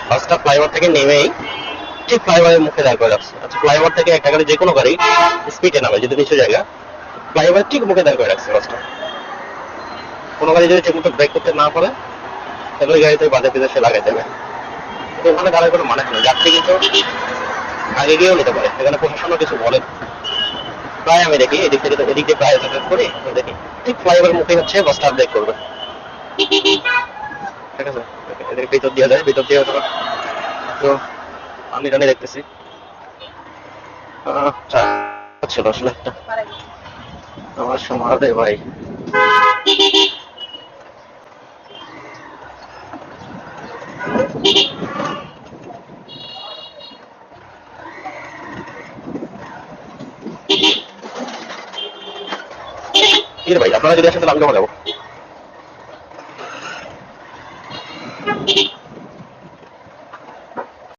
বাসটা ফ্লাইওভার থেকে নেমেই ঠিক ফ্লাইওভারের মুখে দাঁড় করে রাখছে। আচ্ছা, ফ্লাইওভার থেকে একটা গাড়ি, যে কোনো গাড়ি স্পিডে নামে যদি নিচু জায়গা, ফ্লাইওভার ঠিক মুখে দাঁড় করে রাখছে বাসটা। কোনো গাড়ি যদি ঠিকমতো ব্রেক করতে না পারে তাহলে ওই গাড়িতে বাধা পেতে সে লাগাই দেবে। ওখানে দাঁড়ায় কোনো মানে নেই, যাত্রী কিন্তু আগে গিয়েও নিতে পারে, এখানে প্রশাসনও কিছু বলে। প্রায় আমি দেখি এদিক থেকে, তো এদিক দিয়ে প্রায় যাতায়াত করি, তো দেখি ঠিক ফ্লাইওভার মুখে হচ্ছে বাসটা ব্রেক করবে। ঠিক আছে, এদের ভিতর দিয়ে যায়, ভিতর দিয়ে তো আমি জানি দেখতেছি ছিল আসলে একটা আমার সমাধে ভাই। কি রে ভাই, আপনারা যদি আসেন তাহলে আমি কখন যাবো?